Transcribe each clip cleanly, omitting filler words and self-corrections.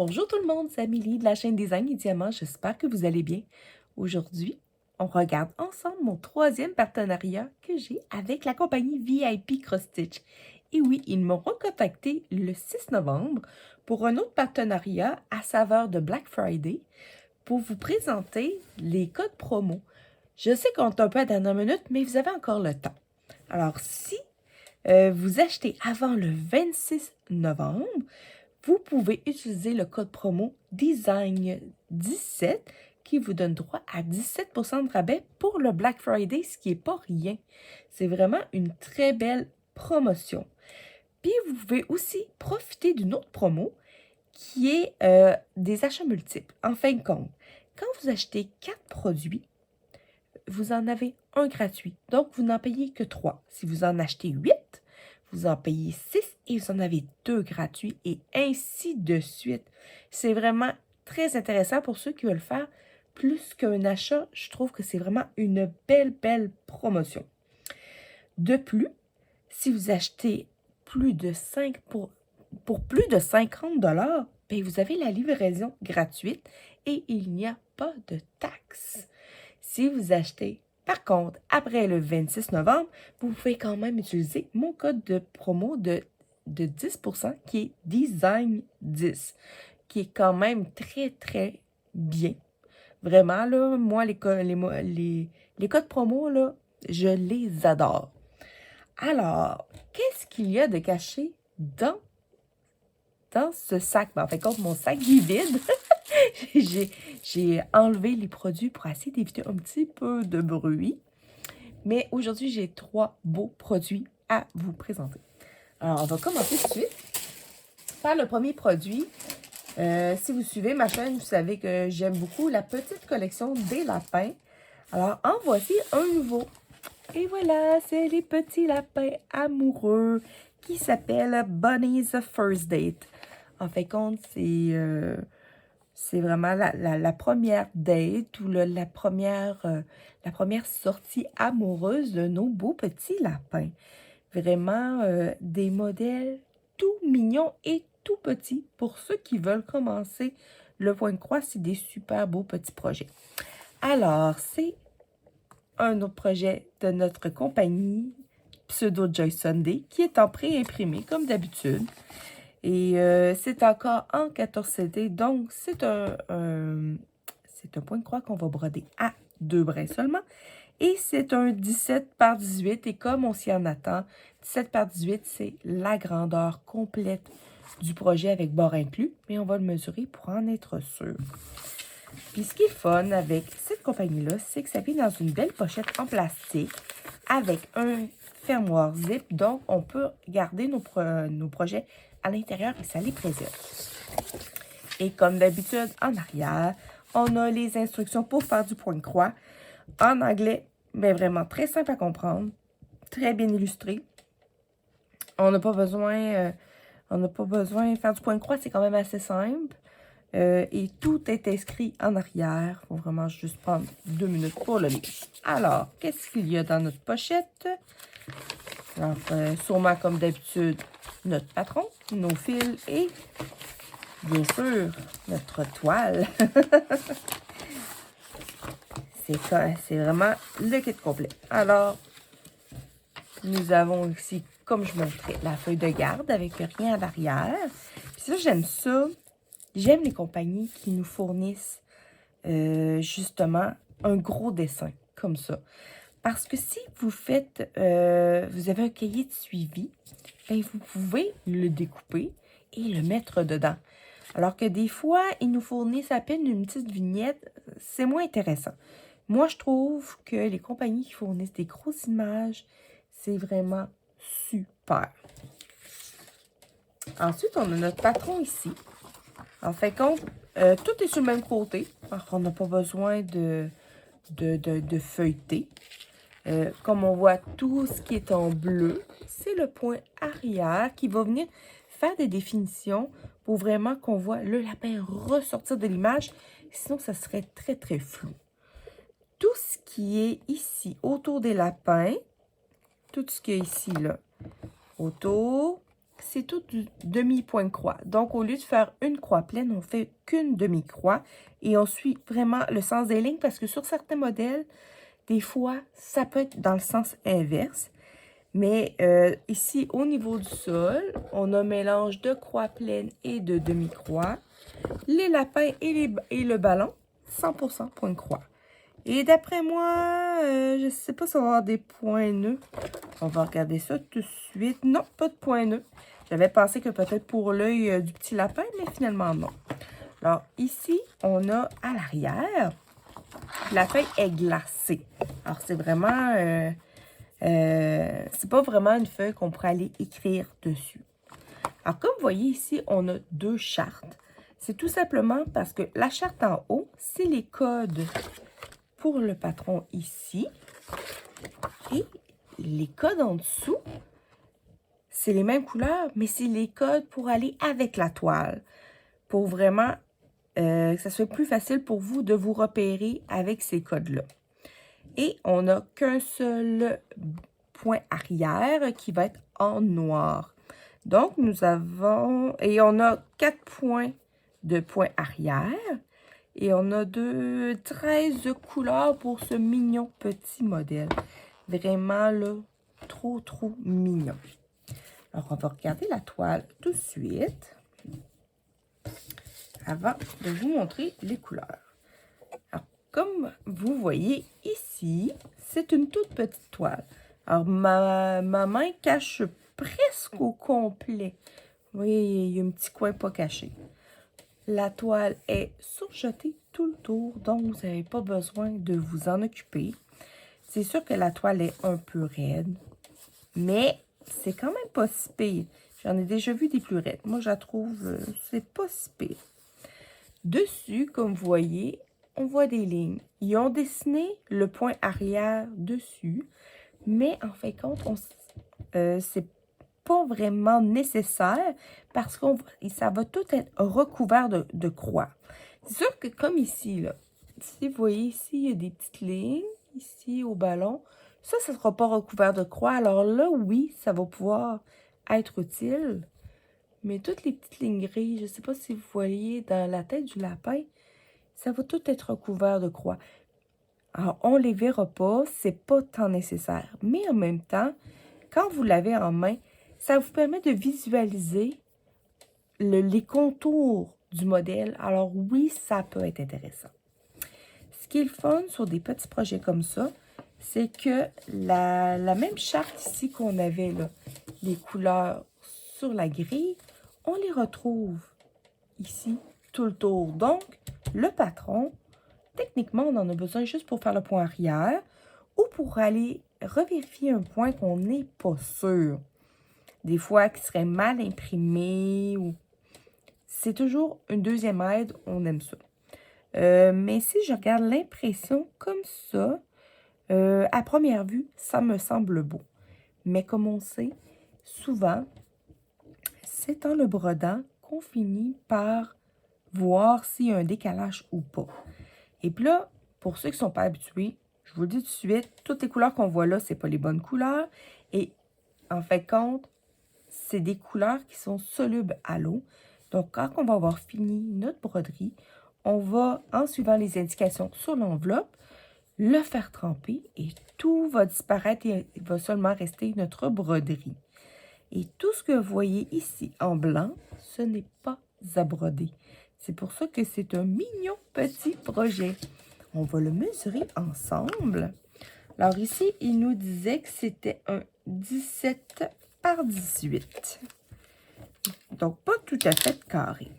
Bonjour tout le monde, c'est Amélie de la chaîne Design et Diamants. J'espère que vous allez bien. Aujourd'hui, on regarde ensemble mon troisième partenariat que j'ai avec la compagnie VIP Cross Stitch. Et oui, ils m'ont recontacté le 6 novembre pour un autre partenariat à saveur de Black Friday pour vous présenter les codes promo. Je sais qu'on est un peu à la dernière minute, mais vous avez encore le temps. Alors, si vous achetez avant le 26 novembre, vous pouvez utiliser le code promo DESIGN17 qui vous donne droit à 17% de rabais pour le Black Friday, ce qui n'est pas rien. C'est vraiment une très belle promotion. Puis, vous pouvez aussi profiter d'une autre promo qui est des achats multiples. En fin de compte, quand vous achetez 4 produits, vous en avez un gratuit. Donc, vous n'en payez que 3. Si vous en achetez 8, vous en payez 6 et vous en avez 2 gratuits et ainsi de suite. C'est vraiment très intéressant pour ceux qui veulent faire plus qu'un achat. Je trouve que c'est vraiment une belle promotion. De plus, si vous achetez plus de 5 pour plus de 50 $, ben vous avez la livraison gratuite et il n'y a pas de taxes. Si vous achetez, par contre, après le 26 novembre, vous pouvez quand même utiliser mon code de promo de 10% qui est DESIGN10, qui est quand même très bien. Vraiment, là, moi, les codes promo, là, je les adore. Alors, qu'est-ce qu'il y a de caché dans ce sac? Ben, en fait, mon sac est vide. J'ai enlevé les produits pour essayer d'éviter un petit peu de bruit. Mais aujourd'hui, j'ai 3 beaux produits à vous présenter. Alors, on va commencer tout de suite par le premier produit. Si vous suivez ma chaîne, vous savez que j'aime beaucoup la petite collection des lapins. Alors, en voici un nouveau. Et voilà, c'est les petits lapins amoureux qui s'appellent Bunny's First Date. En fait, compte, c'est vraiment la première date ou la première sortie amoureuse de nos beaux petits lapins. Vraiment des modèles tout mignons et tout petits pour ceux qui veulent commencer le point de croix. C'est des super beaux petits projets. Alors, c'est un autre projet de notre compagnie Pseudo Joy Sunday qui est en pré-imprimé comme d'habitude. Et c'est encore en 14 CD, donc c'est un point de croix qu'on va broder à 2 brins seulement. Et c'est un 17 par 18, et comme on s'y en attend, 17 par 18, c'est la grandeur complète du projet avec bord inclus, mais on va le mesurer pour en être sûr. Puis ce qui est fun avec cette compagnie-là, c'est que ça vient dans une belle pochette en plastique avec un fermoir zip, donc on peut garder nos projets à l'intérieur et ça les préserve. Et comme d'habitude, en arrière, on a les instructions pour faire du point de croix en anglais, mais vraiment très simple à comprendre, très bien illustré. On n'a pas besoin de faire du point de croix, c'est quand même assez simple. Et tout est inscrit en arrière. Il faut vraiment juste prendre 2 minutes pour le lire. Alors, qu'est-ce qu'il y a dans notre pochette? Alors, sûrement comme d'habitude, notre patron, nos fils et, bien sûr, notre toile. C'est vraiment le kit complet. Alors, nous avons ici, comme je montrais, la feuille de garde avec rien à l'arrière. Puis ça, j'aime ça. J'aime les compagnies qui nous fournissent justement un gros dessin comme ça. Parce que si vous faites, vous avez un cahier de suivi, ben vous pouvez le découper et le mettre dedans. Alors que des fois, ils nous fournissent à peine une petite vignette, c'est moins intéressant. Moi, je trouve que les compagnies qui fournissent des grosses images, c'est vraiment super. Ensuite, on a notre patron ici. En fait, compte, tout est sur le même côté. Alors, on n'a pas besoin de feuilleter. Comme on voit, tout ce qui est en bleu, c'est le point arrière qui va venir faire des définitions pour vraiment qu'on voit le lapin ressortir de l'image. Sinon, ça serait très flou. Tout ce qui est ici, autour des lapins, tout ce qui est ici, là, autour, c'est tout du demi-point de croix. Donc, au lieu de faire une croix pleine, on fait qu'une demi-croix. Et on suit vraiment le sens des lignes parce que sur certains modèles, des fois, ça peut être dans le sens inverse. Mais ici, au niveau du sol, on a un mélange de croix pleine et de demi-croix. Les lapins et le ballon, 100% point de croix. Et d'après moi, je ne sais pas si on va avoir des points nœuds. On va regarder ça tout de suite. Non, pas de points nœuds. J'avais pensé que peut-être pour l'œil du petit lapin, mais finalement non. Alors ici, on a à l'arrière, la feuille est glacée. Alors c'est vraiment, c'est pas vraiment une feuille qu'on pourrait aller écrire dessus. Alors comme vous voyez ici, on a deux chartes. C'est tout simplement parce que la charte en haut, c'est les codes pour le patron ici. Et les codes en dessous, c'est les mêmes couleurs, mais c'est les codes pour aller avec la toile. Pour vraiment que ça soit plus facile pour vous de vous repérer avec ces codes-là. Et on n'a qu'un seul point arrière qui va être en noir. Donc, nous avons... Et on a 4 points de points arrière. Et on a 13 couleurs pour ce mignon petit modèle. Vraiment, là, trop mignon. Alors, on va regarder la toile tout de suite. Avant de vous montrer les couleurs. Alors, comme vous voyez ici, c'est une toute petite toile. Alors, ma main cache presque au complet. Vous voyez, il y a un petit coin pas caché. La toile est surjetée tout le tour, donc vous n'avez pas besoin de vous en occuper. C'est sûr que la toile est un peu raide, mais c'est quand même pas si pire. J'en ai déjà vu des plus raides. Moi, je la trouve, c'est pas si pire. Dessus, comme vous voyez, on voit des lignes. Ils ont dessiné le point arrière dessus, mais en fin de compte, c'est pas vraiment nécessaire parce que ça va tout être recouvert de croix. C'est sûr que comme ici, là, si vous voyez ici, il y a des petites lignes, ici au ballon, ça ne sera pas recouvert de croix. Alors là, oui, ça va pouvoir être utile. Mais toutes les petites lignes grises, je ne sais pas si vous voyez dans la tête du lapin, ça va tout être recouvert de croix. Alors, on ne les verra pas, c'est pas tant nécessaire. Mais en même temps, quand vous l'avez en main, ça vous permet de visualiser les contours du modèle. Alors oui, ça peut être intéressant. Ce qui est le fun sur des petits projets comme ça, c'est que la même charte ici qu'on avait, là, les couleurs sur la grille, on les retrouve ici tout le tour. Donc, le patron, techniquement, on en a besoin juste pour faire le point arrière ou pour aller revérifier un point qu'on n'est pas sûr. Des fois, qui serait mal imprimé ou... C'est toujours une deuxième aide, on aime ça. Mais si je regarde l'impression comme ça, à première vue, ça me semble beau. Mais comme on sait, souvent, c'est en le brodant qu'on finit par voir s'il y a un décalage ou pas. Et puis là, pour ceux qui ne sont pas habitués, je vous le dis tout de suite, toutes les couleurs qu'on voit là, ce n'est pas les bonnes couleurs. Et en fait, compte, c'est des couleurs qui sont solubles à l'eau. Donc, quand on va avoir fini notre broderie, on va, en suivant les indications sur l'enveloppe, le faire tremper et tout va disparaître et il va seulement rester notre broderie. Et tout ce que vous voyez ici en blanc, ce n'est pas à broder. C'est pour ça que c'est un mignon petit projet. On va le mesurer ensemble. Alors ici, il nous disait que c'était un 17 par 18. Donc, pas tout à fait carré.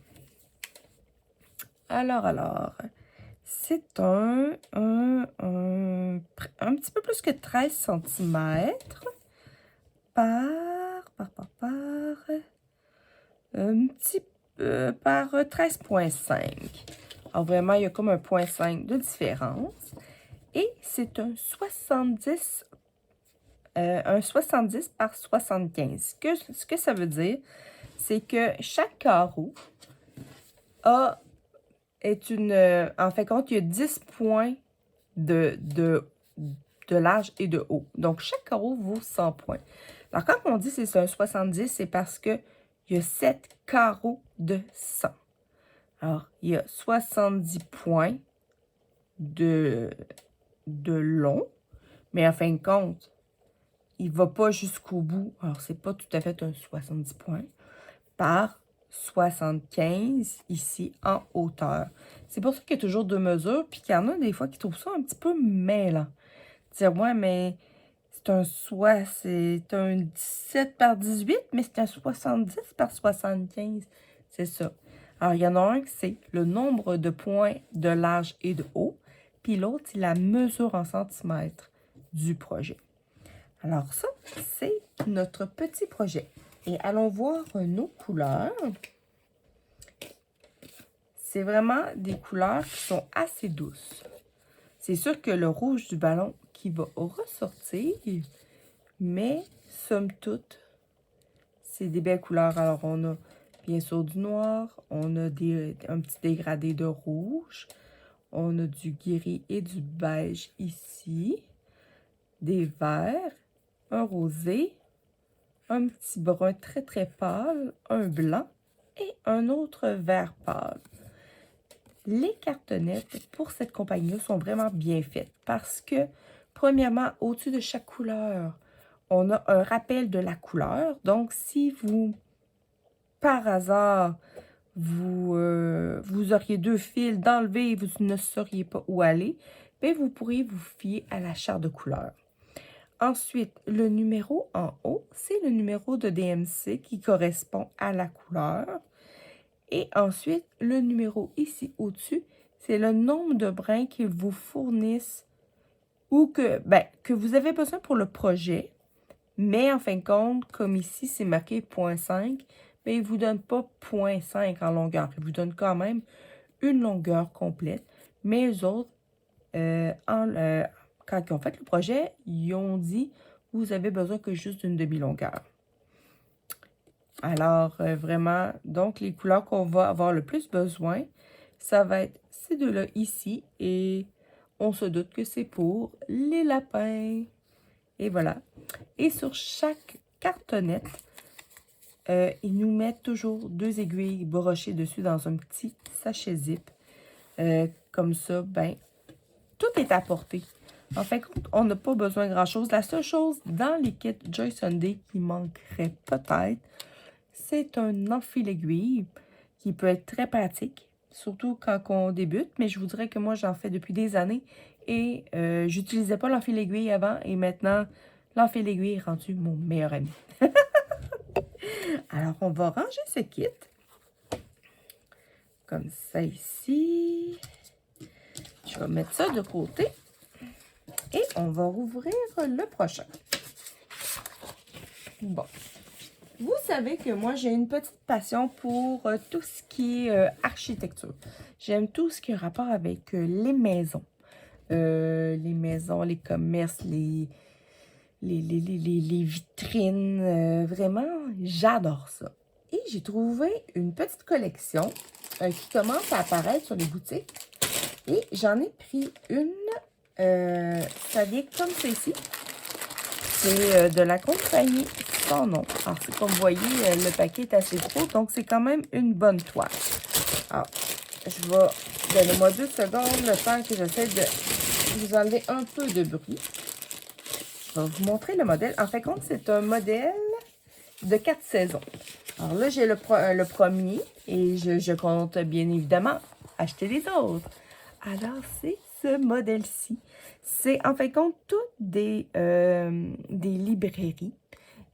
Alors, c'est un petit peu plus que 13 cm par par 13,5. Alors, vraiment, il y a comme un 0,5 de différence. Et c'est un 70 par 75. Ce que ça veut dire, c'est que chaque carreau est une... en fait, compte, il y a 10 points de large et de haut. Donc, chaque carreau vaut 100 points. Alors, quand on dit que c'est un 70, c'est parce qu'il y a 7 carreaux de 100. Alors, il y a 70 points de long, mais en fin de compte, il ne va pas jusqu'au bout. Alors, c'est pas tout à fait un 70 points par 75 ici en hauteur. C'est pour ça qu'il y a toujours deux mesures, puis qu'il y en a des fois qui trouvent ça un petit peu mêlant. Dire, ouais, mais c'est un 17 par 18, mais c'est un 70 par 75. C'est ça. Alors, il y en a un qui c'est le nombre de points de large et de haut, puis l'autre, c'est la mesure en centimètres du projet. Alors ça, c'est notre petit projet. Et allons voir nos couleurs. C'est vraiment des couleurs qui sont assez douces. C'est sûr que le rouge du ballon qui va ressortir, mais somme toute, c'est des belles couleurs. Alors, on a bien sûr du noir, on a un petit dégradé de rouge, on a du gris et du beige ici, des verts, un rosé, un petit brun très très pâle, un blanc et un autre vert pâle. Les cartonnettes pour cette compagnie-là sont vraiment bien faites parce que, premièrement, au-dessus de chaque couleur, on a un rappel de la couleur. Donc, si vous, par hasard, vous auriez deux fils d'enlever et vous ne sauriez pas où aller, bien, vous pourriez vous fier à la charte de couleur. Ensuite, le numéro en haut, c'est le numéro de DMC qui correspond à la couleur. Et ensuite, le numéro ici au-dessus, c'est le nombre de brins qu'ils vous fournissent ou que vous avez besoin pour le projet. Mais en fin de compte, comme ici, c'est marqué 0.5, mais ils ne vous donnent pas 0.5 en longueur. Ils vous donnent quand même une longueur complète. Mais eux autres, quand ils ont fait le projet, ils ont dit vous avez besoin que juste d'une demi-longueur. Alors, vraiment, donc les couleurs qu'on va avoir le plus besoin, ça va être ces deux-là ici. Et on se doute que c'est pour les lapins. Et voilà. Et sur chaque cartonnette, ils nous mettent toujours deux aiguilles brochées dessus dans un petit sachet zip. Comme ça, ben, tout est à portée. En fait, on n'a pas besoin de grand-chose. La seule chose dans les kits Joy Sunday qui manquerait peut-être, c'est un enfile-aiguille qui peut être très pratique, surtout quand on débute. Mais je vous dirais que moi, j'en fais depuis des années et j'utilisais pas l'enfile-aiguille avant. Et maintenant, l'enfile-aiguille est rendu mon meilleur ami. Alors, on va ranger ce kit. Comme ça ici. Je vais mettre ça de côté. Et on va rouvrir le prochain. Bon. Vous savez que moi, j'ai une petite passion pour tout ce qui est architecture. J'aime tout ce qui a rapport avec les maisons. Les maisons, les commerces, les vitrines. Vraiment, j'adore ça. Et j'ai trouvé une petite collection qui commence à apparaître sur les boutiques. Et j'en ai pris une. Ça vient comme ceci. C'est de la compagnie Sans Nom. Alors, comme vous voyez, le paquet est assez gros, donc c'est quand même une bonne toile. Alors, je vais... Donnez-moi 2 secondes, le temps que j'essaie de vous enlever un peu de bruit. Je vais vous montrer le modèle. En fait, compte, c'est un modèle de 4 saisons. Alors là, j'ai le premier et je compte bien évidemment acheter les autres. Alors, c'est ce modèle-ci. C'est en fait compte toutes des librairies.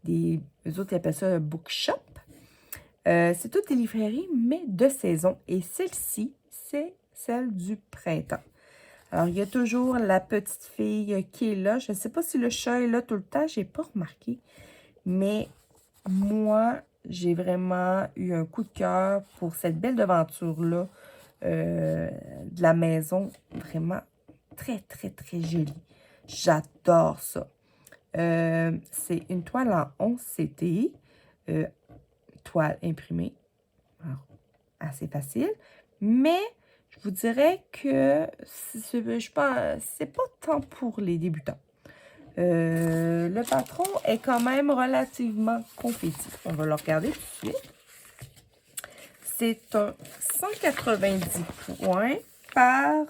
Eux autres, ils appellent ça un bookshop. C'est toutes des librairies, mais de saison. Et celle-ci, c'est celle du printemps. Alors, il y a toujours la petite fille qui est là. Je ne sais pas si le chat est là tout le temps. Je n'ai pas remarqué. Mais moi, j'ai vraiment eu un coup de cœur pour cette belle devanture-là de la maison. Vraiment très, très, très jolie. J'adore ça. C'est une toile en 11 CT. Toile imprimée. Alors, assez facile. Mais je vous dirais que c'est pas tant pour les débutants. Le patron est quand même relativement compétitif. On va le regarder tout de suite. C'est un 190 points par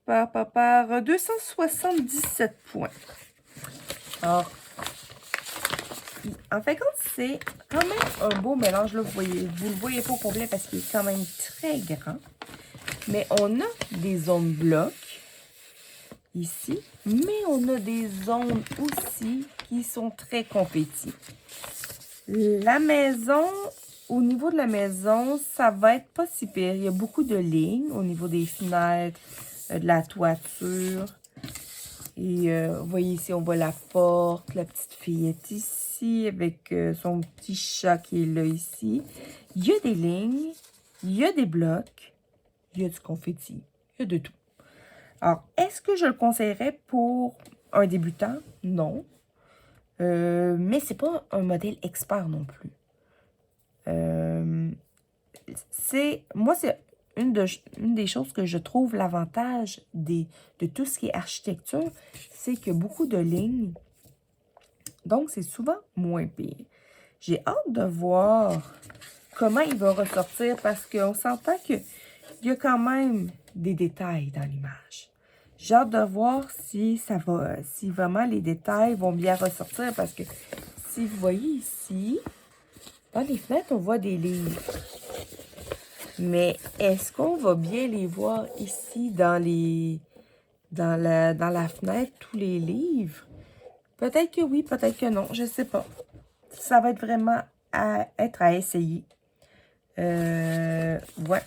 277 points. Alors, en fait, c'est quand même un beau mélange. Là, vous le voyez pas au complet parce qu'il est quand même très grand. Mais on a des zones blocs ici, mais on a des zones aussi qui sont très compétitives. La maison, au niveau de la maison, ça va être pas si pire. Il y a beaucoup de lignes au niveau des fenêtres, de la toiture. Et vous voyez ici, on voit la porte. La petite fille est ici avec son petit chat qui est là ici. Il y a des lignes, il y a des blocs, il y a du confetti, il y a de tout. Alors, est-ce que je le conseillerais pour un débutant? Non. Mais c'est pas un modèle expert non plus. Moi, c'est une des choses que je trouve l'avantage de tout ce qui est architecture, c'est qu'il y a beaucoup de lignes. Donc, c'est souvent moins pire. J'ai hâte de voir comment il va ressortir parce qu'on s'entend qu'il y a quand même des détails dans l'image. J'ai hâte de voir si vraiment les détails vont bien ressortir parce que si vous voyez ici, dans les fenêtres, on voit des livres. Mais est-ce qu'on va bien les voir ici dans la fenêtre, tous les livres? Peut-être que oui, peut-être que non, je sais pas. Ça va être vraiment à essayer. Ouais.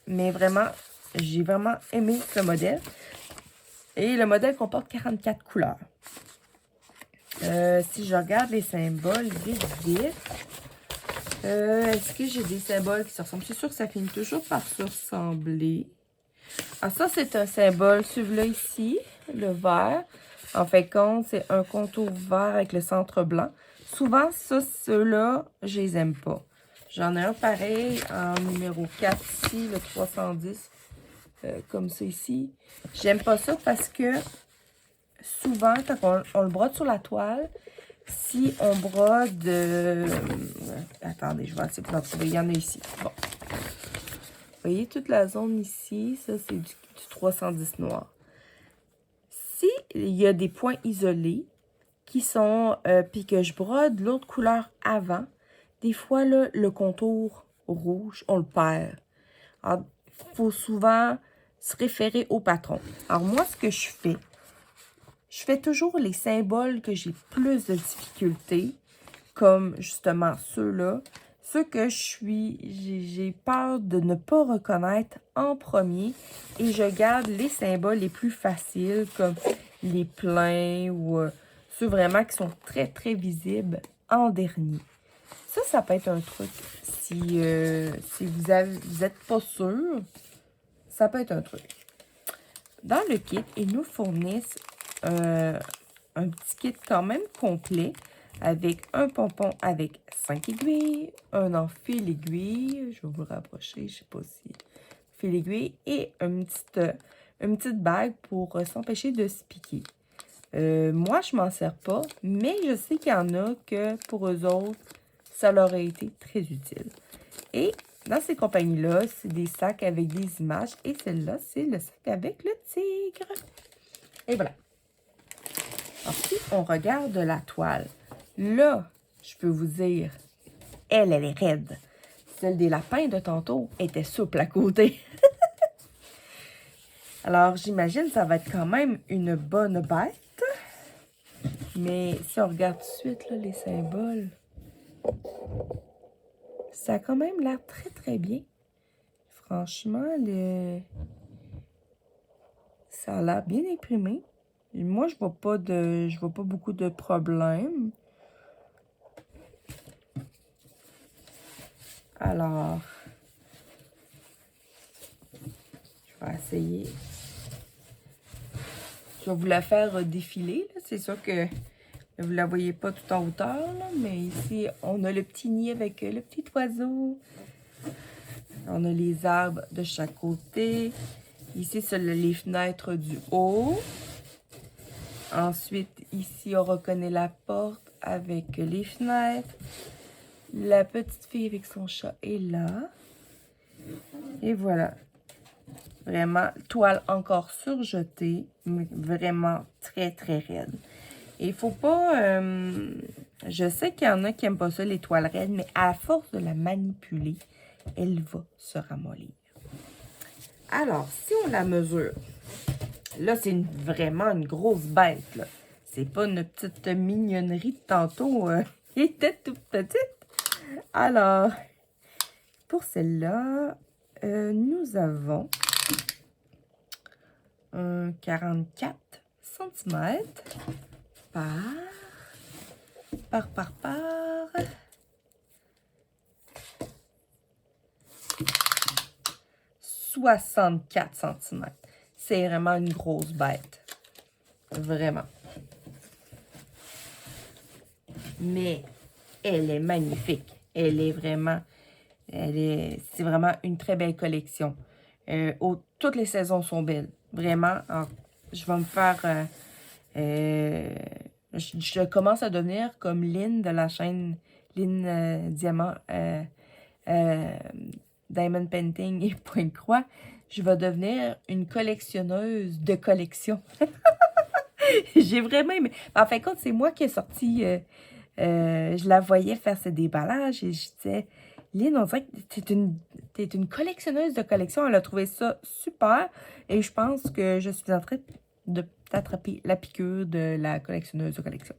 Mais vraiment, j'ai vraiment aimé ce modèle. Et le modèle comporte 44 couleurs. Si je regarde les symboles vite, est-ce que j'ai des symboles qui se ressemblent? C'est sûr que ça finit toujours par se ressembler. Ah, ça, c'est un symbole. Celui-là ici, le vert. En fait, compte, c'est un contour vert avec le centre blanc. Souvent, ceux-là, je les aime pas. J'en ai un pareil en numéro 4 ici, le 310. Comme ça ici. J'aime pas ça parce que souvent, quand on le brode sur la toile, si on brode... attendez, je vais essayer de en trouver. Il y en a ici. Bon. Vous voyez toute la zone ici? Ça, c'est du 310 noir. Si il y a des points isolés qui sont... puis que je brode l'autre couleur avant, des fois, là, le contour rouge, on le perd. Alors, il faut souvent se référer au patron. Alors, moi, ce que je fais toujours les symboles que j'ai plus de difficultés, comme justement ceux-là. Ceux que j'ai peur de ne pas reconnaître en premier et je garde les symboles les plus faciles, comme les pleins ou ceux vraiment qui sont très, très visibles en dernier. Ça peut être un truc. Si vous n'êtes pas sûr, ça peut être un truc. Dans le kit, ils nous fournissent un petit kit quand même complet avec un pompon avec 5 aiguilles, un en fil aiguille, je vais vous rapprocher, je ne sais pas si fil aiguille, et une petite bague pour s'empêcher de se piquer. Moi, je m'en sers pas, mais je sais qu'il y en a que pour eux autres, ça leur a été très utile. Et dans ces compagnies-là, c'est des sacs avec des images. Et celle-là, c'est le sac avec le tigre. Et voilà. Alors, si on regarde la toile, là, je peux vous dire, elle est raide. Celle des lapins de tantôt était souple à côté. Alors, j'imagine que ça va être quand même une bonne bête. Mais si on regarde tout de suite là, les symboles, ça a quand même l'air très, très bien. Franchement, ça a l'air bien imprimé. Et moi, je vois pas beaucoup de problèmes. Alors, je vais essayer. Je vais vous la faire défiler. C'est sûr que vous ne la voyez pas tout en hauteur, là, mais ici, on a le petit nid avec le petit oiseau. On a les arbres de chaque côté. Ici, c'est les fenêtres du haut. Ensuite, ici, on reconnaît la porte avec les fenêtres. La petite fille avec son chat est là. Et voilà. Vraiment, toile encore surjetée, mais vraiment très, très raide. Et il faut pas... je sais qu'il y en a qui n'aiment pas ça, les toiles raides, mais à force de la manipuler, elle va se ramollir. Alors, si on la mesure, là, c'est vraiment une grosse bête, là. C'est pas une petite mignonnerie de tantôt qui était toute petite. Alors, pour celle-là, nous avons un 44 cm par 64 cm. C'est vraiment une grosse bête. Vraiment. Mais elle est magnifique. Elle est vraiment... C'est vraiment une très belle collection. Toutes les saisons sont belles. Vraiment. Alors, je vais me faire... je commence à devenir comme Lynn de la chaîne Lynn Diamant Diamond Painting et Pointe-Croix. Je vais devenir une collectionneuse de collections. J'ai vraiment aimé. En fin de compte, c'est moi qui ai sorti... je la voyais faire ses déballages et je disais, Lynn, on dirait que t'es une collectionneuse de collections. Elle a trouvé ça super et je pense que je suis en train d'attraper la piqûre de la collectionneuse de collections.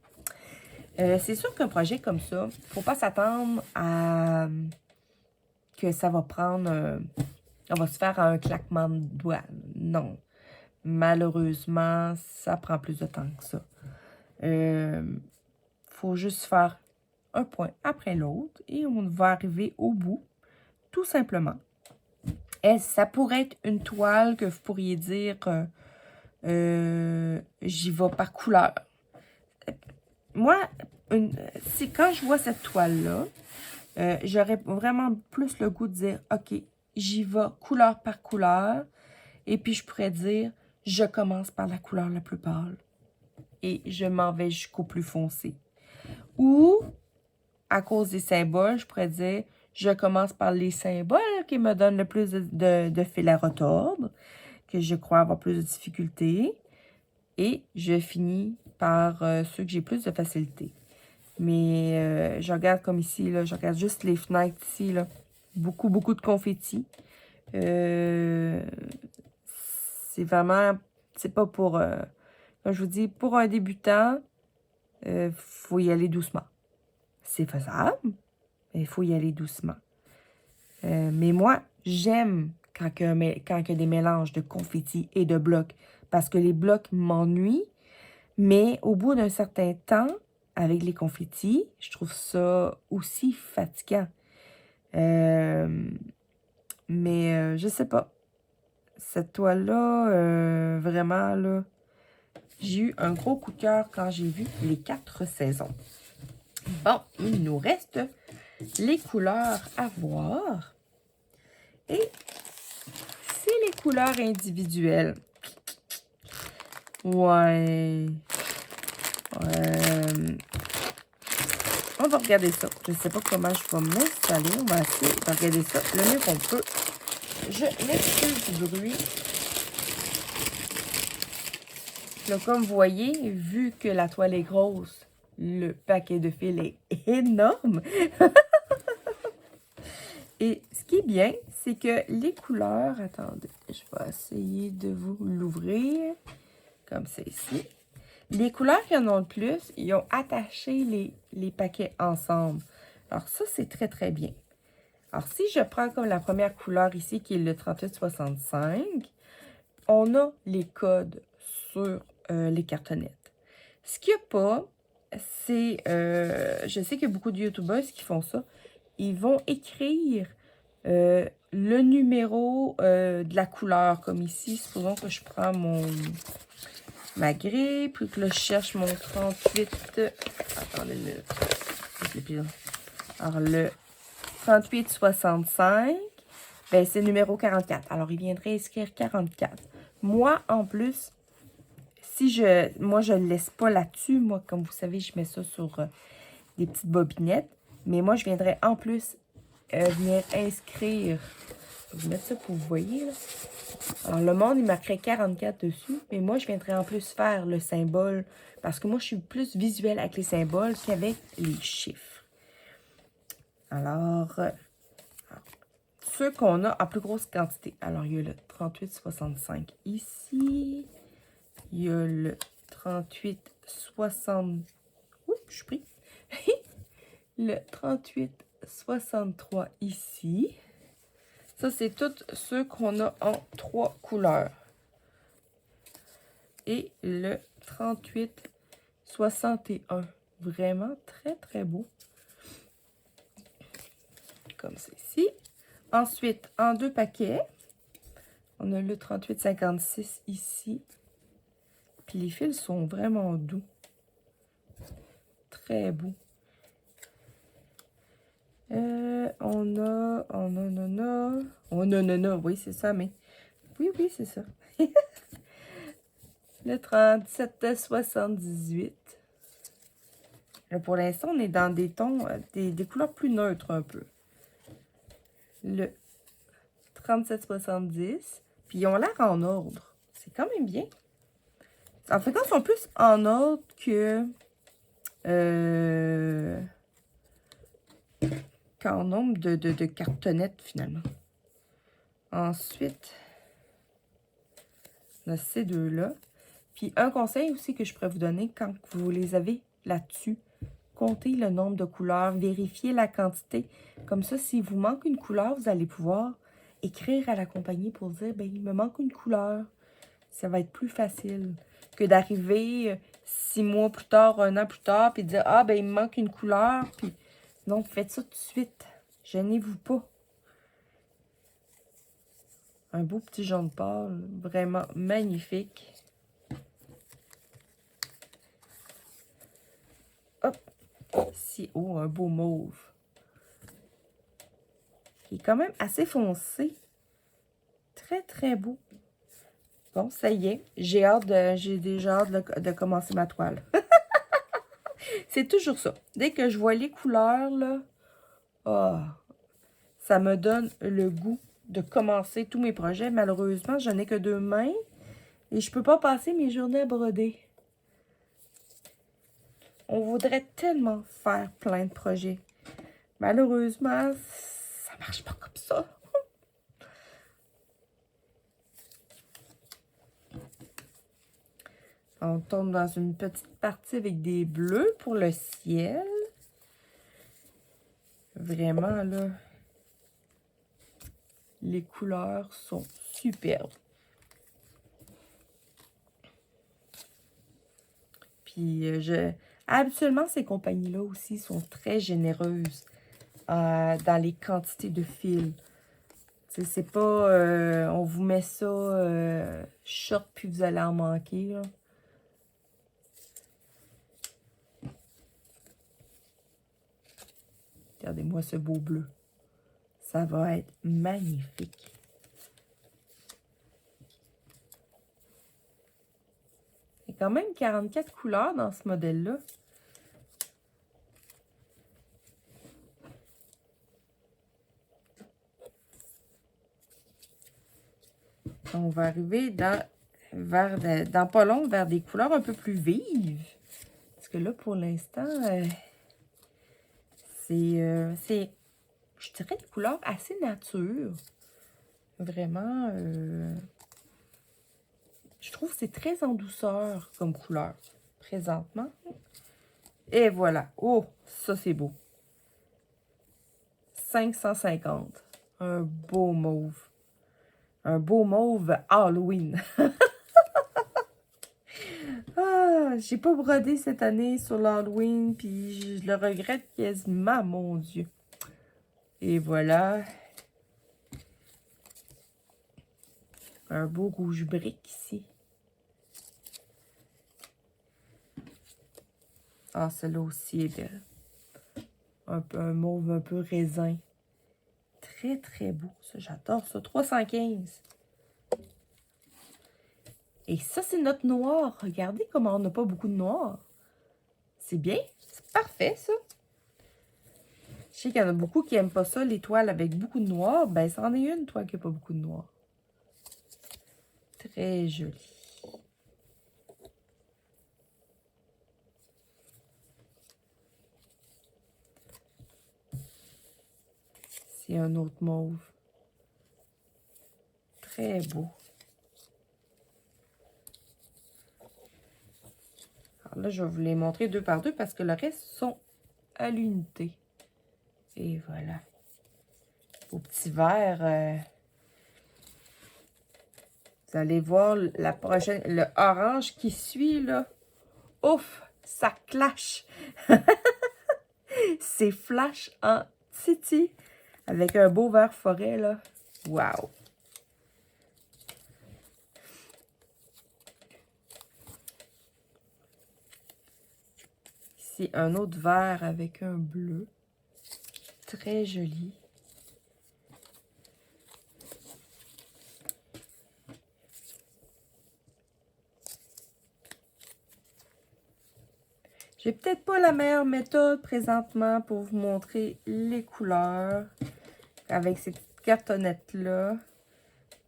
C'est sûr qu'un projet comme ça, faut pas s'attendre à que ça va prendre... on va se faire un claquement de doigts. Non. Malheureusement, ça prend plus de temps que ça. Faut juste faire un point après l'autre et on va arriver au bout, tout simplement. Et ça pourrait être une toile que vous pourriez dire j'y vais par couleur. Moi, c'est quand je vois cette toile-là, j'aurais vraiment plus le goût de dire OK, j'y vais couleur par couleur. Et puis je pourrais dire je commence par la couleur la plus pâle et je m'en vais jusqu'au plus foncé. Ou, à cause des symboles, je pourrais dire, je commence par les symboles qui me donnent le plus de fil à retordre, que je crois avoir plus de difficultés. Et je finis par ceux que j'ai plus de facilité. Mais je regarde comme ici, là, je regarde juste les fenêtres ici, là. Beaucoup, beaucoup de confettis. C'est vraiment, c'est pas pour, comme je vous dis, pour un débutant, faut y aller doucement. C'est faisable, mais il faut y aller doucement. Mais moi, j'aime quand il y a des mélanges de confettis et de blocs, parce que les blocs m'ennuient, mais au bout d'un certain temps, avec les confettis, je trouve ça aussi fatigant. Mais je sais pas. Cette toile-là, vraiment, là, j'ai eu un gros coup de cœur quand j'ai vu les 4 saisons. Bon, il nous reste les couleurs à voir. Et c'est les couleurs individuelles. Ouais. On va regarder ça. Je ne sais pas comment je vais m'installer. On va essayer de regarder ça le mieux qu'on peut. Je m'excuse du bruit. Là, comme vous voyez, vu que la toile est grosse, le paquet de fils est énorme. Et ce qui est bien, c'est que les couleurs... Attendez, je vais essayer de vous l'ouvrir. Comme c'est ici. Les couleurs qui en ont le plus, ils ont attaché les paquets ensemble. Alors ça, c'est très, très bien. Alors si je prends comme la première couleur ici, qui est le 3865, on a les codes sur les cartonnettes. Ce qu'il n'y a pas, c'est... je sais qu'il y a beaucoup de YouTubers qui font ça. Ils vont écrire le numéro de la couleur, comme ici. Supposons que je prends ma grille, puis que là, je cherche mon 38... Attendez une minute. Alors, le 3865, ben, c'est le numéro 44. Alors, il viendrait inscrire 44. Moi, en plus, Moi, je ne le laisse pas là-dessus. Moi, comme vous savez, je mets ça sur des petites bobinettes. Mais moi, je viendrais en plus venir inscrire. Je vais vous mettre ça pour vous voyez. Là. Alors, le monde, il marquerait 44 dessus. Mais moi, je viendrais en plus faire le symbole. Parce que moi, je suis plus visuelle avec les symboles qu'avec les chiffres. Alors, ceux qu'on a en plus grosse quantité. Alors, il y a le 38,65 ici. Il y a le 38,60. Oups, je suis pris. Le 38,63 ici. Ça, c'est tous ceux qu'on a en 3 couleurs. Et le 38,61. Vraiment très, très beau. Comme ceci. Ensuite, en 2 paquets, on a le 38,56 ici. Puis les fils sont vraiment doux. Très beau. Oui, c'est ça, mais... Oui, c'est ça. Le 37,78. Là, pour l'instant, on est dans des tons, des couleurs plus neutres un peu. Le 37,70. Puis ils ont l'air en ordre. C'est quand même bien. En fait, ils sont plus en ordre que... qu'en nombre de cartonnettes, finalement. Ensuite, on a ces deux-là. Puis un conseil aussi que je pourrais vous donner quand vous les avez là-dessus, comptez le nombre de couleurs, vérifiez la quantité. Comme ça, s'il vous manque une couleur, vous allez pouvoir écrire à la compagnie pour dire, ben il me manque une couleur. Ça va être plus facile que d'arriver 6 mois plus tard, 1 an plus tard, puis de dire, ah ben il me manque une couleur. Puis non, faites ça tout de suite. Gênez-vous pas. Un beau petit jaune pâle, vraiment magnifique. Hop, ici, oh, un beau mauve. Qui est quand même assez foncé. Très, très beau. Bon, ça y est, j'ai déjà hâte de commencer ma toile. C'est toujours ça. Dès que je vois les couleurs, là, oh, ça me donne le goût de commencer tous mes projets. Malheureusement, je n'ai que 2 mains et je peux pas passer mes journées à broder. On voudrait tellement faire plein de projets. Malheureusement, ça marche pas comme ça. On tombe dans une petite partie avec des bleus pour le ciel. Vraiment, là, les couleurs sont superbes. Puis, habituellement, ces compagnies-là aussi sont très généreuses dans les quantités de fils. C'est pas, on vous met ça short, puis vous allez en manquer, là. Regardez-moi ce beau bleu. Ça va être magnifique. Il y a quand même 44 couleurs dans ce modèle-là. On va arriver dans pas long vers des couleurs un peu plus vives. Parce que là, pour l'instant, c'est, je dirais, des couleurs assez nature. Vraiment, je trouve que c'est très en douceur comme couleur, présentement. Et voilà. Oh, ça, c'est beau. 550. Un beau mauve. Un beau mauve Halloween. Ah, j'ai pas brodé cette année sur l'Halloween, puis je le regrette quasiment, mon Dieu. Et voilà. Un beau rouge brique ici. Ah, celle-là aussi est belle. Un mauve un peu raisin. Très, très beau. Ça, j'adore ça. 315. Et ça, c'est notre noir. Regardez comment on n'a pas beaucoup de noir. C'est bien. C'est parfait, ça. Je sais qu'il y en a beaucoup qui n'aiment pas ça, les toiles avec beaucoup de noir. Ben, c'en est une toile qui n'a pas beaucoup de noir. Très jolie. C'est un autre mauve. Très beau. Alors là, je vais vous les montrer deux par deux parce que le reste sont à l'unité. Et voilà. Au petit verre, vous allez voir la prochaine, le orange qui suit, là. Ouf, ça clash. C'est flash en titi avec un beau vert forêt, là. Wow. Ici, un autre vert avec un bleu. Très joli. J'ai peut-être pas la meilleure méthode présentement pour vous montrer les couleurs avec ces petites cartonnettes-là.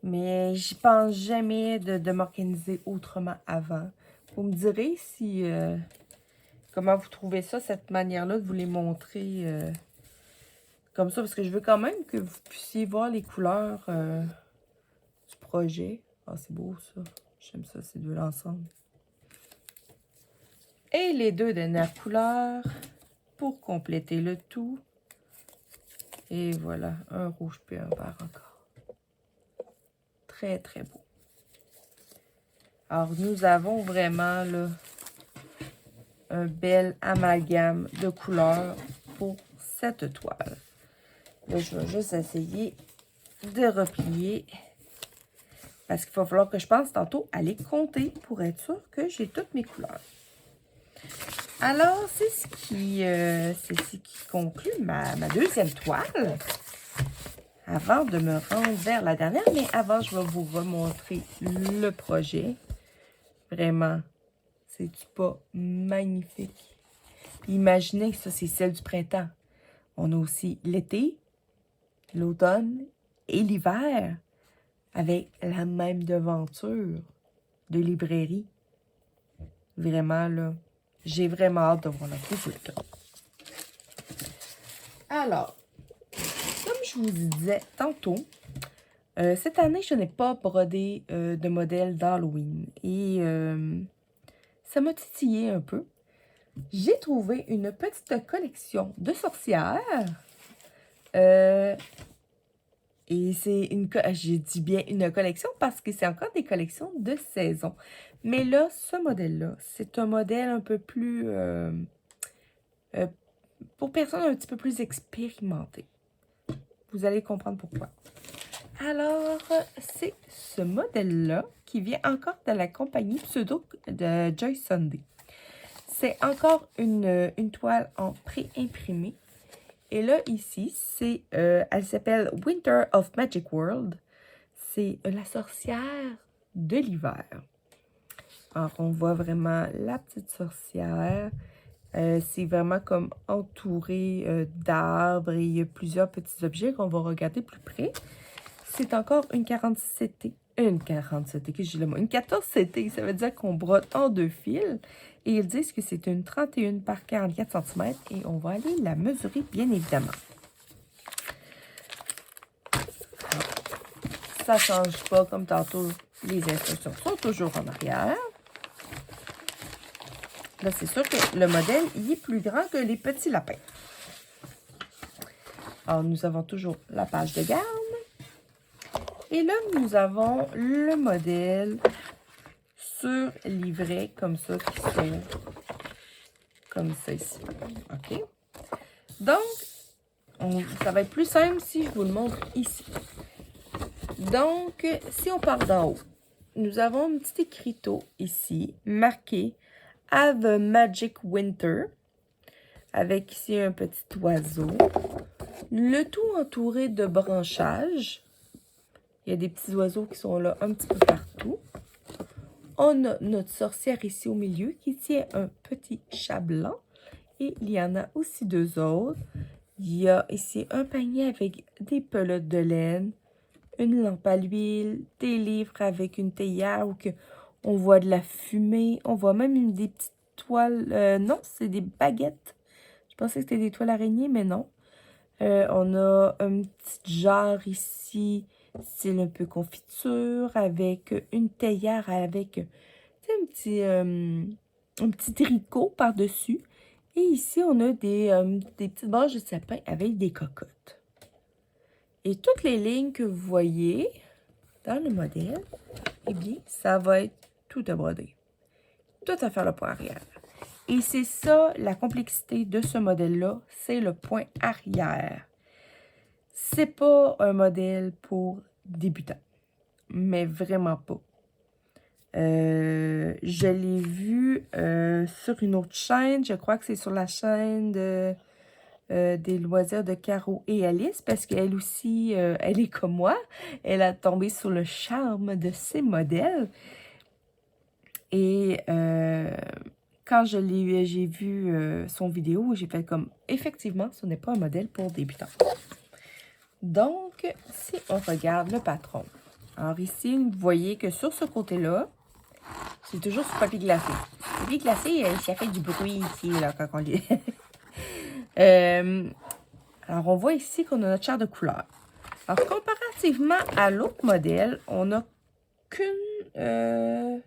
Mais j'y pense jamais de m'organiser autrement avant. Vous me direz si comment vous trouvez ça, cette manière-là de vous les montrer comme ça. Parce que je veux quand même que vous puissiez voir les couleurs du projet. Ah, c'est beau ça. J'aime ça, ces deux-là ensemble. Et les deux dernières couleurs pour compléter le tout. Et voilà, un rouge puis un vert encore. Très, très beau. Alors, nous avons vraiment là, un bel amalgame de couleurs pour cette toile. Là, je vais juste essayer de replier. Parce qu'il va falloir que je pense tantôt à les compter pour être sûr que j'ai toutes mes couleurs. Alors, c'est ce qui conclut ma deuxième toile. Avant de me rendre vers la dernière, mais avant, je vais vous remontrer le projet. Vraiment, c'est-tu pas magnifique? Imaginez que ça, c'est celle du printemps. On a aussi l'été, l'automne et l'hiver avec la même devanture de librairie. Vraiment, là, j'ai vraiment hâte de voir le résultat. Alors, comme je vous disais tantôt, cette année, je n'ai pas brodé de modèle d'Halloween. Et ça m'a titillé un peu. J'ai trouvé une petite collection de sorcières. Et c'est une... Je dis bien une collection parce que c'est encore des collections de saison. Mais là, ce modèle-là, c'est un modèle un peu plus... pour personnes un petit peu plus expérimentées. Vous allez comprendre pourquoi. Alors, c'est ce modèle-là qui vient encore de la compagnie Pseudo de Joy Sunday. C'est encore une toile en pré-imprimé. Et là, ici, c'est, elle s'appelle Winter of Magic World. C'est la sorcière de l'hiver. Alors, on voit vraiment la petite sorcière. C'est vraiment comme entouré d'arbres et il y a plusieurs petits objets qu'on va regarder plus près. C'est encore une 47T. Une 47T, qu'est-ce que j'ai le mot? Une 14CT, ça veut dire qu'on brode en deux fils. Et ils disent que c'est une 31 par 44 cm et on va aller la mesurer bien évidemment. Ça ne change pas comme tantôt, les instructions sont toujours en arrière. Là, c'est sûr que le modèle, il est plus grand que les petits lapins. Alors, nous avons toujours la page de garde. Et là, nous avons le modèle sur livret, comme ça, qui s'ouvre comme ça ici. OK? Donc, ça va être plus simple si je vous le montre ici. Donc, si on part d'en haut, nous avons un petit écriteau ici, marqué « Have a Magic Winter », avec ici un petit oiseau. Le tout entouré de branchages. Il y a des petits oiseaux qui sont là un petit peu partout. On a notre sorcière ici au milieu qui tient un petit chat blanc. Et il y en a aussi deux autres. Il y a ici un panier avec des pelotes de laine, une lampe à l'huile, des livres avec une théière où on voit de la fumée. On voit même des petites toiles. Non, c'est des baguettes. Je pensais que c'était des toiles araignées, mais non. On a un petit genre ici, style un peu confiture, avec une théière avec un petit tricot par-dessus. Et ici, on a des petites branches de sapin avec des cocottes. Et toutes les lignes que vous voyez dans le modèle, eh bien, ça va être tout à broder. Tout à faire le point arrière. Et c'est ça, la complexité de ce modèle-là, c'est le point arrière. C'est pas un modèle pour débutants, mais vraiment pas. Je l'ai vu sur une autre chaîne, je crois que c'est sur la chaîne des loisirs de Caro et Alice, parce qu'elle aussi, elle est comme moi, elle a tombé sur le charme de ces modèles. Et quand j'ai vu son vidéo, j'ai fait comme, effectivement, ce n'est pas un modèle pour débutants. Donc, si on regarde le patron, alors ici, vous voyez que sur ce côté-là, c'est toujours sur papier glacé. Le papier glacé, ça fait du bruit ici, là, quand on lit. Alors, on voit ici qu'on a notre charte de couleur. Alors, comparativement à l'autre modèle, on n'a qu'une...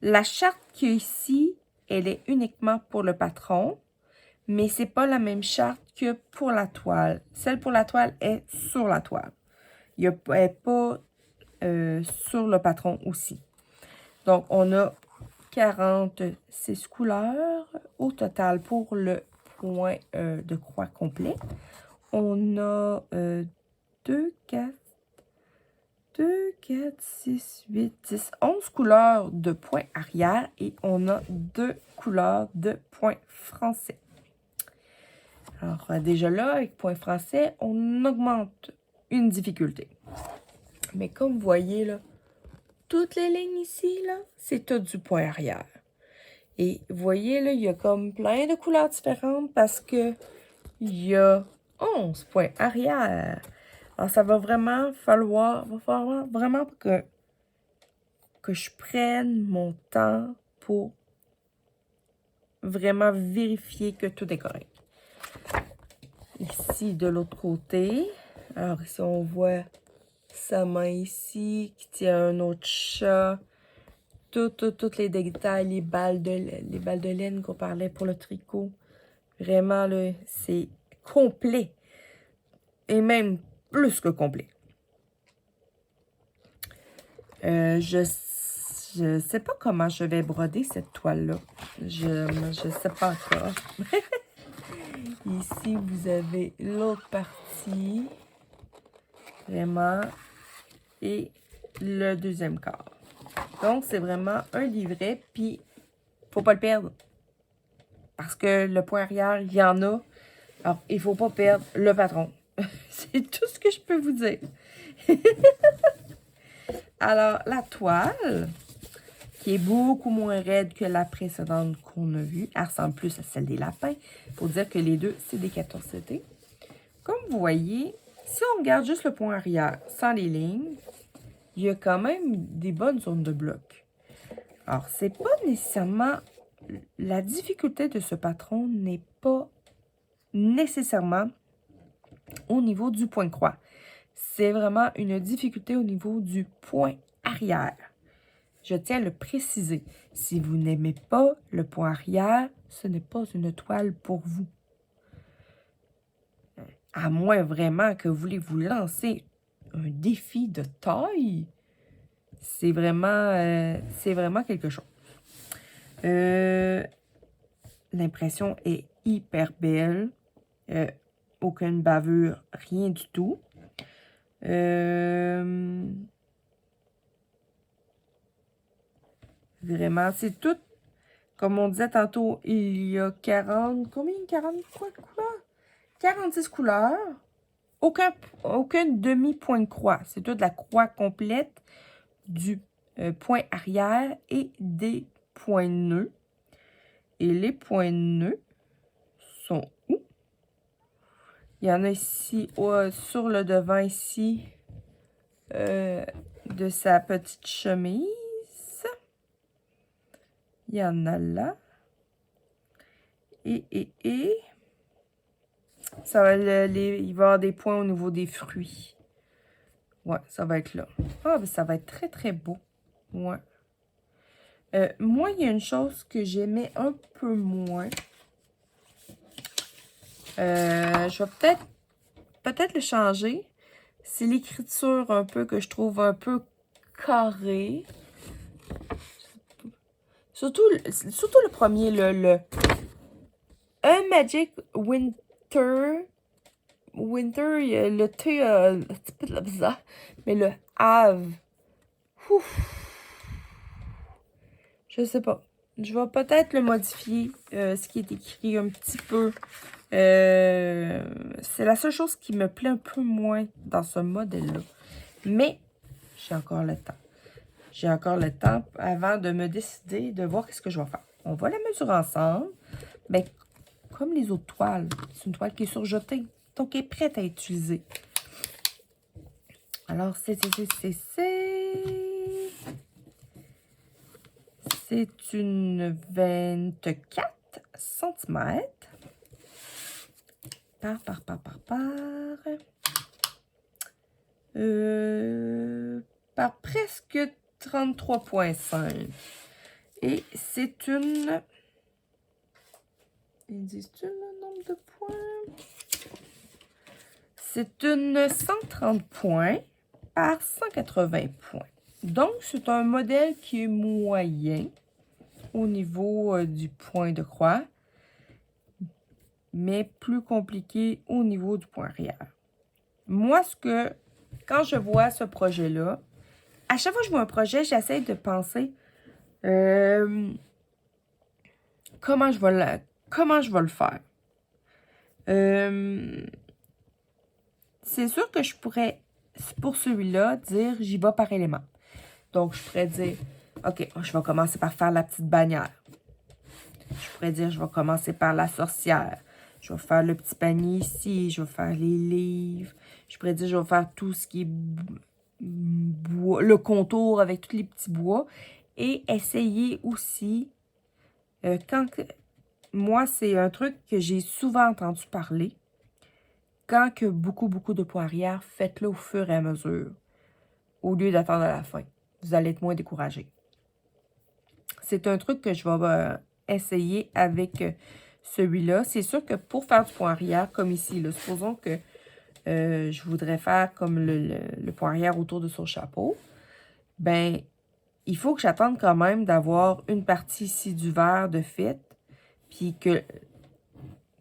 la charte qu'il y a ici, elle est uniquement pour le patron, mais c'est pas la même charte que pour la toile. Celle pour la toile est sur la toile. Elle n'est pas sur le patron aussi. Donc, on a 46 couleurs au total pour le point de croix complet. On a 2, 4, 6, 8, 10, 11 couleurs de points arrière et on a 2 couleurs de points français. Alors, déjà là, avec points français, on augmente une difficulté. Mais comme vous voyez, là, toutes les lignes ici, là, c'est tout du point arrière. Et vous voyez, là, il y a comme plein de couleurs différentes parce que il y a 11 points arrière. Alors, ça va vraiment falloir vraiment que je prenne mon temps pour vraiment vérifier que tout est correct. Ici, de l'autre côté, alors ici, on voit sa main ici qui tient un autre chat. Tous les détails, les balles de laine qu'on parlait pour le tricot. Vraiment, là, c'est complet. Et même plus que complet. Je sais pas comment je vais broder cette toile-là. Je sais pas encore. Ici, vous avez l'autre partie. Vraiment. Et le deuxième quart. Donc, c'est vraiment un livret. Puis, faut pas le perdre. Parce que le point arrière, il y en a. Alors, il faut pas perdre le patron. C'est tout ce que je peux vous dire. Alors, la toile, qui est beaucoup moins raide que la précédente qu'on a vue, elle ressemble plus à celle des lapins. Il faut dire que les deux, c'est des 14CT. Comme vous voyez, si on regarde juste le point arrière, sans les lignes, il y a quand même des bonnes zones de bloc. Alors, c'est pas nécessairement... La difficulté de ce patron n'est pas nécessairement au niveau du point de croix. C'est vraiment une difficulté au niveau du point arrière. Je tiens à le préciser. Si vous n'aimez pas le point arrière, ce n'est pas une toile pour vous. À moins vraiment que vous voulez vous lancer un défi de taille, c'est vraiment quelque chose. L'impression est hyper belle. Aucune bavure, rien du tout. Vraiment, c'est tout. Comme on disait tantôt, il y a 40... Combien? 43 couleurs? 46 couleurs. Aucun demi-point de croix. C'est toute la croix complète du points arrière et des points nœuds. Et les points nœuds sont où? Il y en a ici, sur le devant ici, de sa petite chemise. Il y en a là. Et ça va il va y avoir des points au niveau des fruits. Ouais, ça va être là. Ah, ben ça va être très, très beau. Ouais. Moi, il y a une chose que j'aimais un peu moins. Je vais peut-être le changer. C'est l'écriture un peu que je trouve un peu carrée. Surtout le premier, un Magic Winter. Winter, le T, un petit peu de la bizarre. Mais le Have. Ouf. Je sais pas. Je vais peut-être le modifier, ce qui est écrit un petit peu. C'est la seule chose qui me plaît un peu moins dans ce modèle-là. Mais j'ai encore le temps. J'ai encore le temps avant de me décider de voir ce que je vais faire. On va la mesurer ensemble. Mais comme les autres toiles, c'est une toile qui est surjetée. Donc, elle est prête à utiliser. Alors, c'est une 24 cm par presque 33,5. Et c'est une... Ils disent-tu le nombre de points? C'est une 130 points par 180 points. Donc, c'est un modèle qui est moyen au niveau du point de croix, mais plus compliqué au niveau du point arrière. Moi, quand je vois ce projet-là, à chaque fois que je vois un projet, j'essaie de penser comment je vais le faire. C'est sûr que je pourrais, pour celui-là, dire j'y vais par élément. Donc, je pourrais dire, OK, je vais commencer par faire la petite bannière. Je pourrais dire, je vais commencer par la sorcière. Je vais faire le petit panier ici. Je vais faire les livres. Je pourrais dire, je vais faire tout ce qui est bois, le contour avec tous les petits bois. Et essayer aussi, moi, c'est un truc que j'ai souvent entendu parler. Quand que beaucoup de points arrière, faites-le au fur et à mesure. Au lieu d'attendre à la fin. Vous allez être moins découragé. C'est un truc que je vais essayer avec celui-là. C'est sûr que pour faire du point arrière, comme ici, là, supposons que je voudrais faire comme le point arrière autour de son chapeau, ben, il faut que j'attende quand même d'avoir une partie ici du vert de fait, puis que,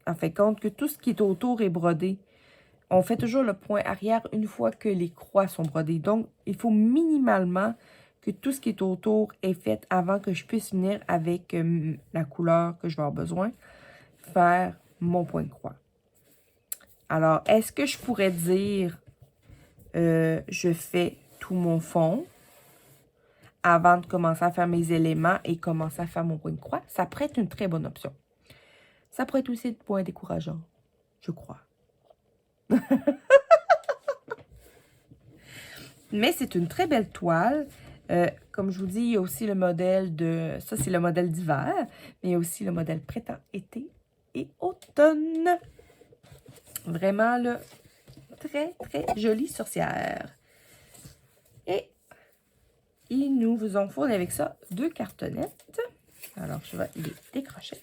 en fait, compte que tout ce qui est autour est brodé. On fait toujours le point arrière une fois que les croix sont brodées. Donc, il faut minimalement que tout ce qui est autour est fait avant que je puisse venir avec la couleur que je vais avoir besoin, faire mon point de croix. Alors, est-ce que je pourrais dire je fais tout mon fond avant de commencer à faire mes éléments et commencer à faire mon point de croix? Ça pourrait être une très bonne option. Ça pourrait être aussi un point décourageant, je crois. Mais c'est une très belle toile. Comme je vous dis, il y a aussi le modèle de... Ça, c'est le modèle d'hiver. Mais il y a aussi le modèle printemps-été et automne. Vraiment, là, très, très jolie sorcière. Et il nous vous en fournit avec ça 2 cartonnettes. Alors, je vais les décrocher.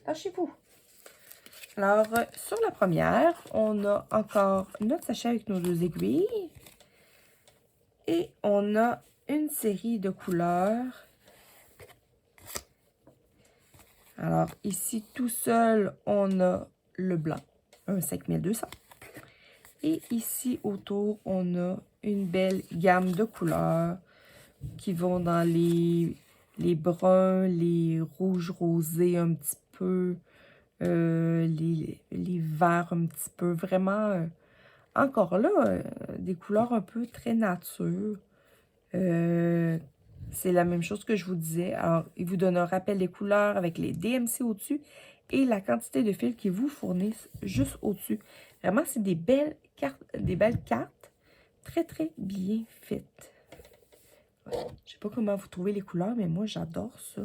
Lâchez-vous. Alors, sur la première, on a encore notre sachet avec nos 2 aiguilles. Et on a une série de couleurs. Alors, ici, tout seul, on a le blanc, un 5200. Et ici, autour, on a une belle gamme de couleurs qui vont dans les bruns, les rouges rosés un petit peu, les verts un petit peu. Vraiment, encore là, des couleurs un peu très nature. C'est la même chose que je vous disais. Alors, il vous donne un rappel des couleurs avec les DMC au-dessus et la quantité de fils qu'ils vous fournissent juste au-dessus. Vraiment, c'est des belles cartes très, très bien faites. Ouais, je sais pas comment vous trouvez les couleurs, mais moi, j'adore ça.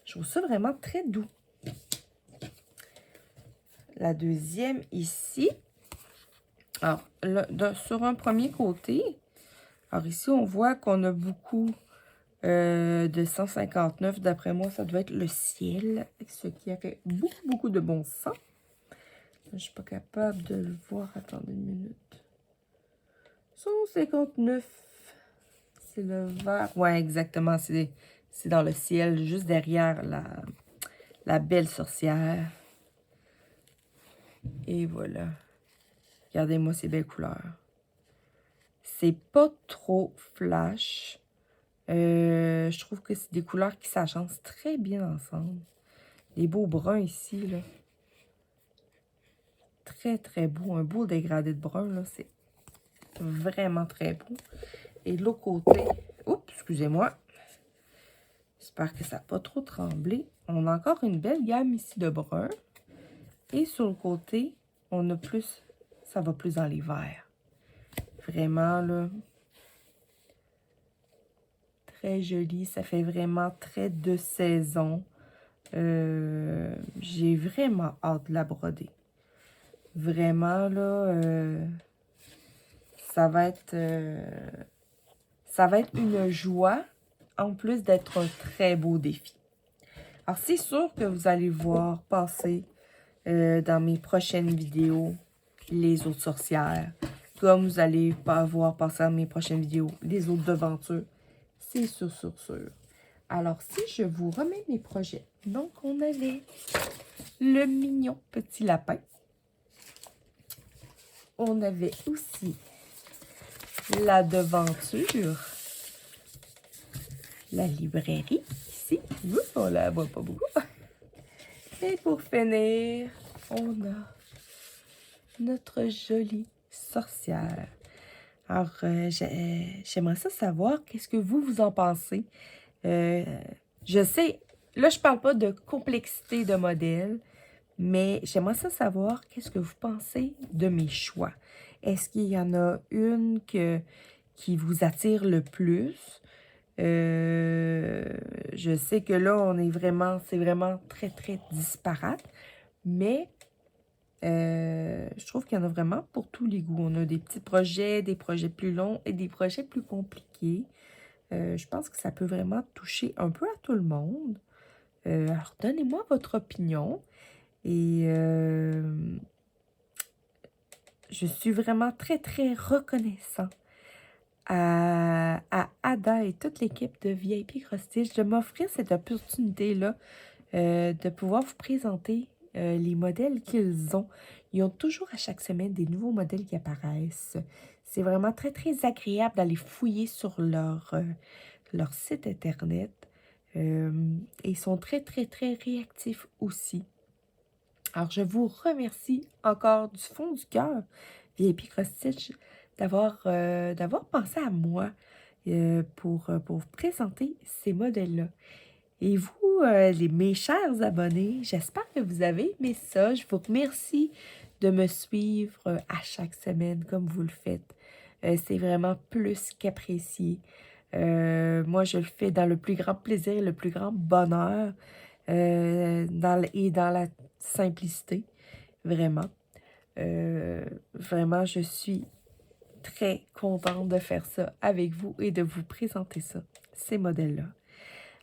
Je trouve ça vraiment très doux. La deuxième ici. Alors, là, sur un premier côté, alors ici, on voit qu'on a beaucoup de 159. D'après moi, ça doit être le ciel, ce qui a fait beaucoup, beaucoup de bon sens. Je ne suis pas capable de le voir. Attendez une minute. 159. C'est le vert. Ouais, exactement. C'est dans le ciel, juste derrière la belle sorcière. Et voilà. Regardez-moi ces belles couleurs. C'est pas trop flash. Je trouve que c'est des couleurs qui s'agencent très bien ensemble. Les beaux bruns ici, là. Très, très beau. Un beau dégradé de brun, là. C'est vraiment très beau. Et de l'autre côté... Oups, excusez-moi. J'espère que ça n'a pas trop tremblé. On a encore une belle gamme ici de brun. Et sur le côté, on a plus... Ça va plus dans les verts. Vraiment, là... Très joli. Ça fait vraiment très de saison. J'ai vraiment hâte de la broder. Vraiment, là, ça va être une joie, en plus d'être un très beau défi. Alors, c'est sûr que vous allez voir passer dans mes prochaines vidéos les autres sorcières, comme vous allez pas voir passer dans mes prochaines vidéos les autres devantures. C'est sûr, sûr, sûr. Alors, si je vous remets mes projets, donc on avait le mignon petit lapin. On avait aussi la devanture, la librairie, ici. On la voit pas beaucoup. Et pour finir, on a notre jolie sorcière. Alors, j'aimerais ça savoir, qu'est-ce que vous en pensez? Je sais, là, je parle pas de complexité de modèle, mais j'aimerais ça savoir, qu'est-ce que vous pensez de mes choix? Est-ce qu'il y en a une qui vous attire le plus? Je sais que là, c'est vraiment très, très disparate, mais je trouve qu'il y en a vraiment pour tous les goûts. On a des petits projets, des projets plus longs et des projets plus compliqués. Je pense que ça peut vraiment toucher un peu à tout le monde. Alors, donnez-moi votre opinion. Et je suis vraiment très, très reconnaissant à Ada et toute l'équipe de VIP Cross Stitch de m'offrir cette opportunité-là de pouvoir vous présenter les modèles qu'ils ont. Ils ont toujours à chaque semaine des nouveaux modèles qui apparaissent. C'est vraiment très, très agréable d'aller fouiller sur leur site Internet. Et ils sont très, très, très réactifs aussi. Alors, je vous remercie encore du fond du cœur, VIP Cross Stitch, d'avoir pensé à moi pour vous présenter ces modèles-là. Et vous, mes chers abonnés, j'espère que vous avez aimé ça. Je vous remercie de me suivre à chaque semaine comme vous le faites. C'est vraiment plus qu'apprécié. Moi, je le fais dans le plus grand plaisir et le plus grand bonheur et dans la simplicité, vraiment. Vraiment, je suis très contente de faire ça avec vous et de vous présenter ça, ces modèles-là.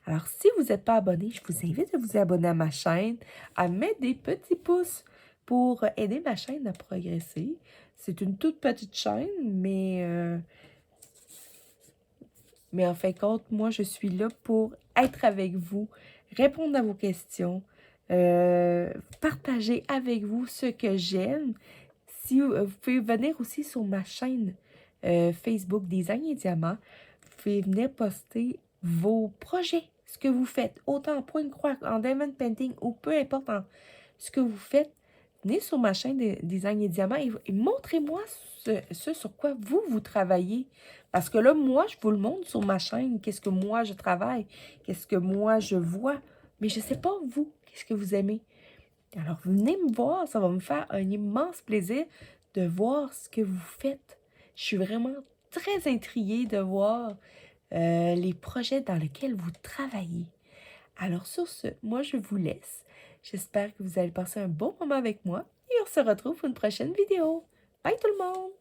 Alors, si vous n'êtes pas abonné, je vous invite à vous abonner à ma chaîne, à mettre des petits pouces pour aider ma chaîne à progresser. C'est une toute petite chaîne, mais en fin de compte, moi, je suis là pour être avec vous, répondre à vos questions, partager avec vous ce que j'aime. Si vous pouvez venir aussi sur ma chaîne Facebook Design et Diamant, vous pouvez venir poster vos projets, ce que vous faites, autant en point de croix, en diamond painting ou peu importe ce que vous faites. venez sur ma chaîne de Design et Diamant et montrez-moi ce sur quoi vous travaillez. Parce que là, moi, je vous le montre sur ma chaîne, qu'est-ce que moi je travaille, qu'est-ce que moi je vois. Mais je ne sais pas, vous, qu'est-ce que vous aimez. Alors, venez me voir, ça va me faire un immense plaisir de voir ce que vous faites. Je suis vraiment très intriguée de voir les projets dans lesquels vous travaillez. Alors sur ce, moi je vous laisse. J'espère que vous allez passer un bon moment avec moi et on se retrouve pour une prochaine vidéo. Bye tout le monde!